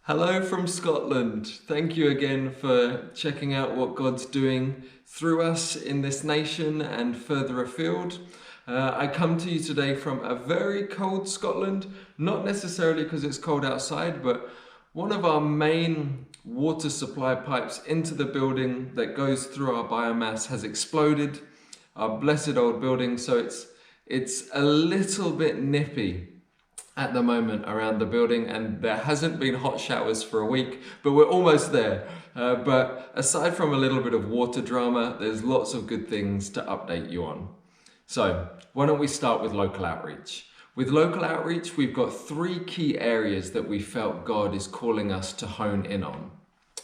Hello from Scotland. Thank you again for checking out what God's doing through us in this nation and further afield. I come to you today from a very cold Scotland, not necessarily because it's cold outside, but one of our main water supply pipes into the building that goes through our biomass has exploded, our blessed old building, so it's a little bit nippy at the moment around the building, and there hasn't been hot showers for a week, but we're almost there. But aside from a little bit of water drama, there's lots of good things to update you on. So why don't we start with local outreach? With local outreach, we've got three key areas that we felt God is calling us to hone in on.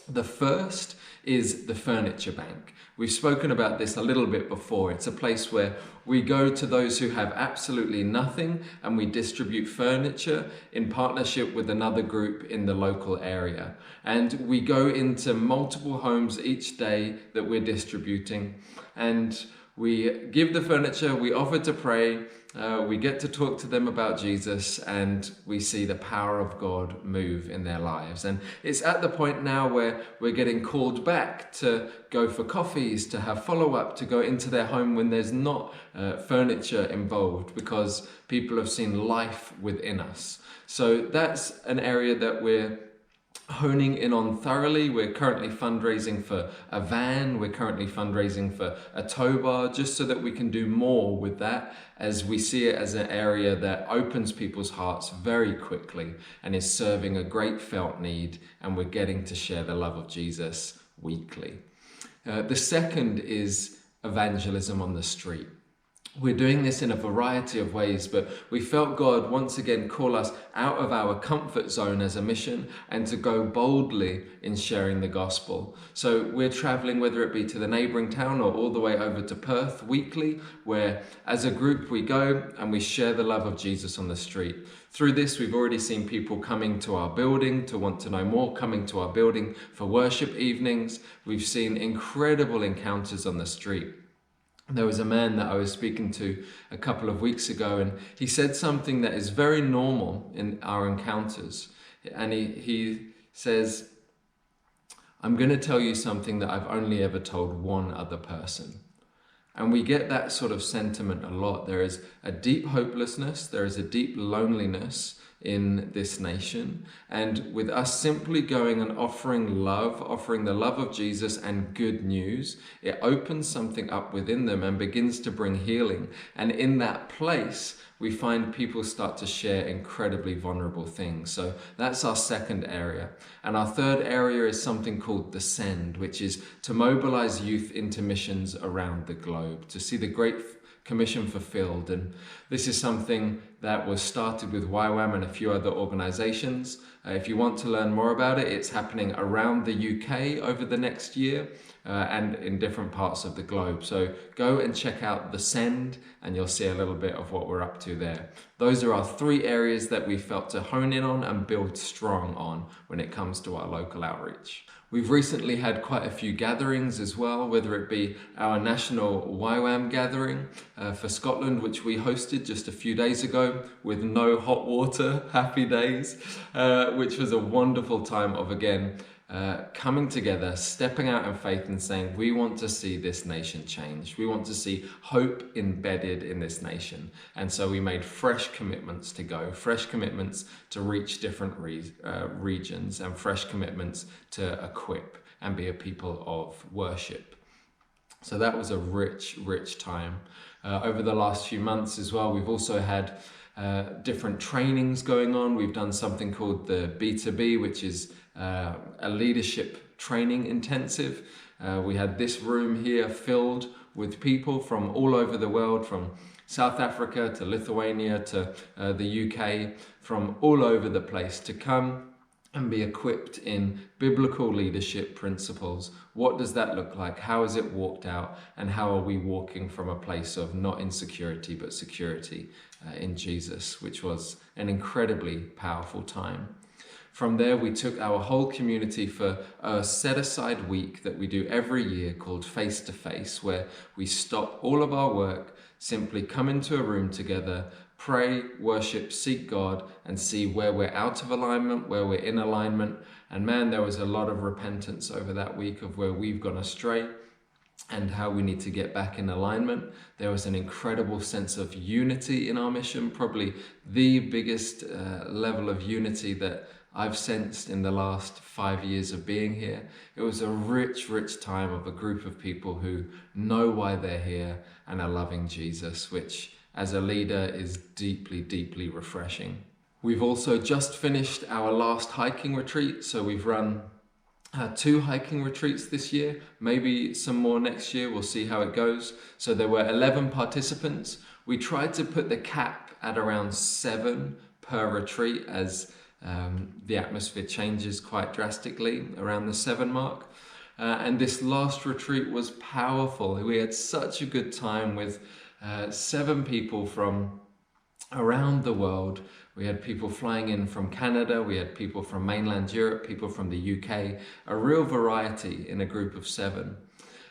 The first is the furniture bank. We've spoken about this a little bit before. It's a place where we go to those who have absolutely nothing and we distribute furniture in partnership with another group in the local area. And we go into multiple homes each day that we're distributing, and we give the furniture, we offer to pray, we get to talk to them about Jesus, and we see the power of God move in their lives. And it's at the point now where we're getting called back to go for coffees, to have follow-up, to go into their home when there's not furniture involved, because people have seen life within us. So that's an area that we're honing in on thoroughly. We're currently fundraising for a van, we're currently fundraising for a tow bar, just so that we can do more with that, as we see it as an area that opens people's hearts very quickly and is serving a great felt need, and we're getting to share the love of Jesus weekly. The second is evangelism on the street. We're doing this in a variety of ways, but we felt God once again call us out of our comfort zone as a mission and to go boldly in sharing the gospel. So we're traveling, whether it be to the neighboring town or all the way over to Perth weekly, where as a group we go and we share the love of Jesus on the street. Through this, we've already seen people coming to our building to want to know more, coming to our building for worship evenings. We've seen incredible encounters on the street. There was a man that I was speaking to a couple of weeks ago, and he said something that is very normal in our encounters. And he says, "I'm going to tell you something that I've only ever told one other person." And we get that sort of sentiment a lot. There is a deep hopelessness, there is a deep loneliness in this nation. And with us simply going and offering love, offering the love of Jesus and good news, it opens something up within them and begins to bring healing. And in that place, we find people start to share incredibly vulnerable things. So that's our second area. And our third area is something called the Send, which is to mobilize youth into missions around the globe, to see the Great Commission fulfilled. And this is something that was started with YWAM and a few other organizations. If you want to learn more about it, it's happening around the UK over the next year and in different parts of the globe. So go and check out the Send and you'll see a little bit of what we're up to there. Those are our three areas that we felt to hone in on and build strong on when it comes to our local outreach. We've recently had quite a few gatherings as well, whether it be our national YWAM gathering for Scotland, which we hosted just a few days ago with no hot water, happy days, which was a wonderful time of, again, coming together, stepping out in faith and saying, we want to see this nation change. We want to see hope embedded in this nation. And so we made fresh commitments to go, fresh commitments to reach different regions, and fresh commitments to equip and be a people of worship. So that was a rich, rich time. Over the last few months as well, we've also had different trainings going on. We've done something called the B2B, which is a leadership training intensive. We had this room here filled with people from all over the world, from South Africa to Lithuania to the UK, from all over the place, to come and be equipped in biblical leadership principles. What does that look like? How is it walked out? And how are we walking from a place of not insecurity, but security in Jesus, which was an incredibly powerful time. From there, we took our whole community for a set-aside week that we do every year called Face to Face, where we stop all of our work, simply come into a room together, pray, worship, seek God, and see where we're out of alignment, where we're in alignment. And man, there was a lot of repentance over that week of where we've gone astray and how we need to get back in alignment. There was an incredible sense of unity in our mission, probably the biggest level of unity that I've sensed in the last 5 years of being here. It was a rich, rich time of a group of people who know why they're here and are loving Jesus, which as a leader is deeply, deeply refreshing. We've also just finished our last hiking retreat, so we've run 2 hiking retreats this year, maybe some more next year. We'll see how it goes. So there were 11 participants. We tried to put the cap at around 7 per retreat as the atmosphere changes quite drastically around the 7 mark. And this last retreat was powerful. We had such a good time with 7 people from around the world. We had people flying in from Canada, we had people from mainland Europe, people from the UK, a real variety in a group of 7.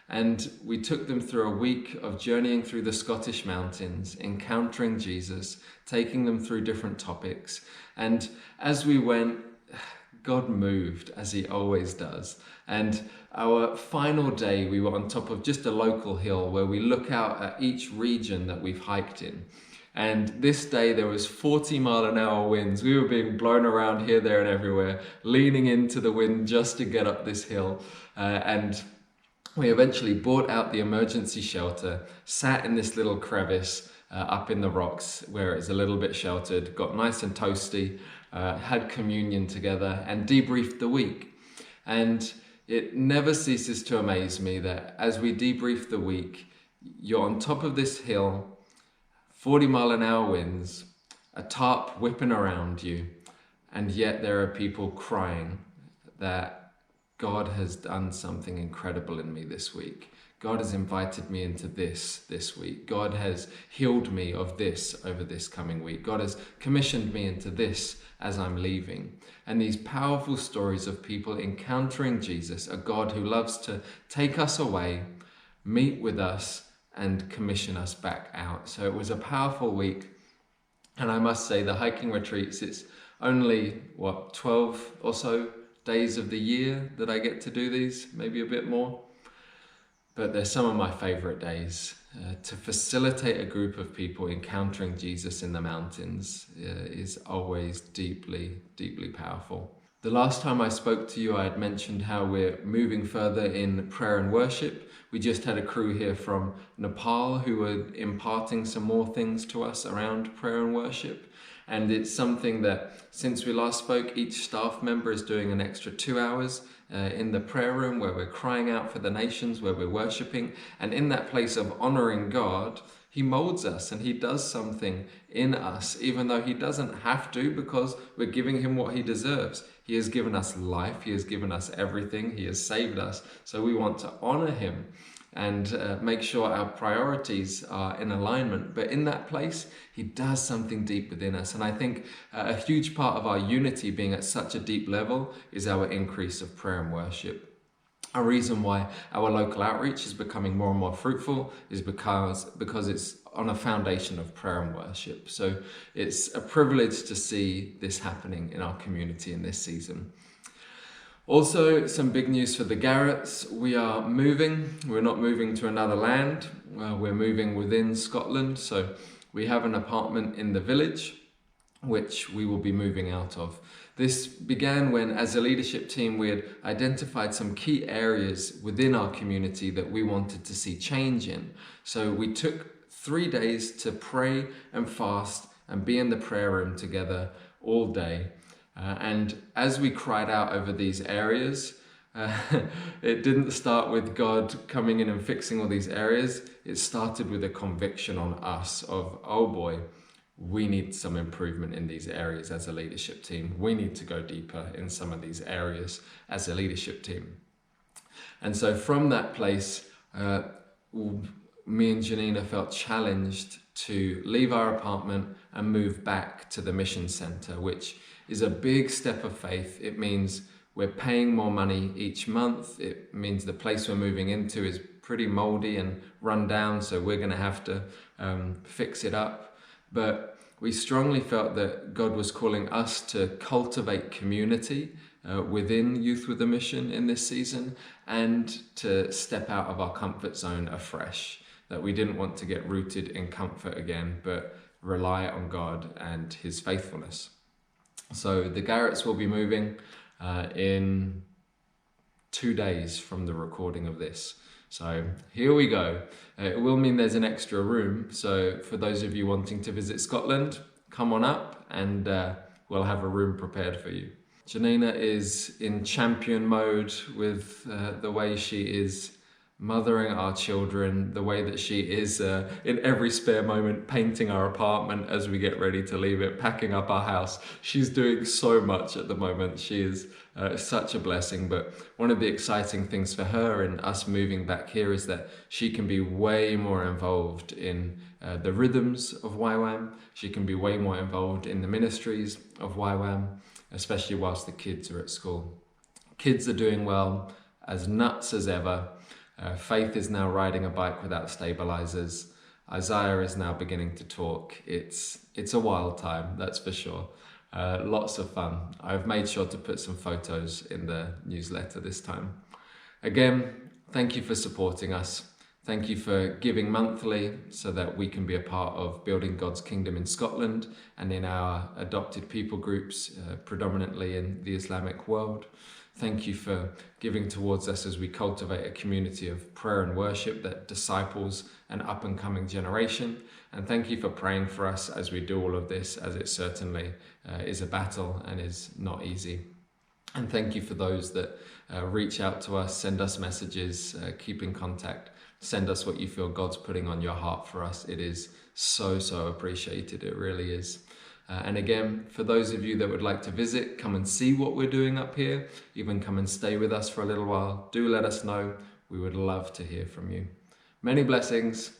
And we took them through a week of journeying through the Scottish mountains, encountering Jesus, taking them through different topics. And as we went, God moved, as he always does. And our final day, we were on top of just a local hill where we look out at each region that we've hiked in. And this day there was 40-mile-an-hour winds. We were being blown around here, there and everywhere, leaning into the wind just to get up this hill. And we eventually brought out the emergency shelter, sat in this little crevice up in the rocks where it's a little bit sheltered, got nice and toasty, had communion together and debriefed the week. And it never ceases to amaze me that as we debrief the week, you're on top of this hill, 40-mile-an-hour winds, a tarp whipping around you, and yet there are people crying that God has done something incredible in me this week. God has invited me into this week. God has healed me of this over this coming week. God has commissioned me into this as I'm leaving. And these powerful stories of people encountering Jesus, a God who loves to take us away, meet with us, and commission us back out. So it was a powerful week. And I must say the hiking retreats, it's only, 12 or so days of the year that I get to do these, maybe a bit more. But they're some of my favorite days. To facilitate a group of people encountering Jesus in the mountains is always deeply, deeply powerful. The last time I spoke to you, I had mentioned how we're moving further in prayer and worship. We just had a crew here from Nepal who were imparting some more things to us around prayer and worship. And it's something that since we last spoke, each staff member is doing an extra 2 hours in the prayer room where we're crying out for the nations, where we're worshiping. And in that place of honoring God, he molds us and he does something in us, even though he doesn't have to, because we're giving him what he deserves. He has given us life. He has given us everything. He has saved us. So we want to honor him and make sure our priorities are in alignment. But in that place, he does something deep within us. And I think a huge part of our unity being at such a deep level is our increase of prayer and worship. A reason why our local outreach is becoming more and more fruitful is because it's on a foundation of prayer and worship. So it's a privilege to see this happening in our community in this season. Also, some big news for the Garretts. We are moving. We're not moving to another land. We're moving within Scotland. So we have an apartment in the village, which we will be moving out of. This began when, as a leadership team, we had identified some key areas within our community that we wanted to see change in. So we took 3 days to pray and fast and be in the prayer room together all day. And as we cried out over these areas, it didn't start with God coming in and fixing all these areas. It started with a conviction on us of, oh boy, we need some improvement in these areas as a leadership team. We need to go deeper in some of these areas as a leadership team. And so from that place, me and Janina felt challenged to leave our apartment and move back to the mission center, which is a big step of faith. It means we're paying more money each month. It means the place we're moving into is pretty moldy and run down, so we're going to have to fix it up. But we strongly felt that God was calling us to cultivate community within Youth with a Mission in this season, and to step out of our comfort zone afresh. That we didn't want to get rooted in comfort again, but rely on God and his faithfulness. So the Garretts will be moving in 2 days from the recording of this. So here we go. It will mean there's an extra room. So for those of you wanting to visit Scotland, come on up and we'll have a room prepared for you. Janina is in champion mode with the way she is mothering our children, the way that she is in every spare moment painting our apartment as we get ready to leave it, packing up our house. She's doing so much at the moment. She is such a blessing. But one of the exciting things for her and us moving back here is that she can be way more involved in the rhythms of YWAM. She can be way more involved in the ministries of YWAM, especially whilst the kids are at school. Kids are doing well, as nuts as ever. Faith is now riding a bike without stabilizers. Isaiah is now beginning to talk. It's a wild time, that's for sure. Lots of fun. I've made sure to put some photos in the newsletter this time. Again, thank you for supporting us. Thank you for giving monthly so that we can be a part of building God's kingdom in Scotland and in our adopted people groups, predominantly in the Islamic world. Thank you for giving towards us as we cultivate a community of prayer and worship that disciples an up-and-coming generation. And thank you for praying for us as we do all of this, as it certainly is a battle and is not easy. And thank you for those that reach out to us, send us messages, keep in contact, send us what you feel God's putting on your heart for us. It is so appreciated. It really is. And again, for those of you that would like to visit, come and see what we're doing up here, even come and stay with us for a little while, do let us know. We would love to hear from you. Many blessings.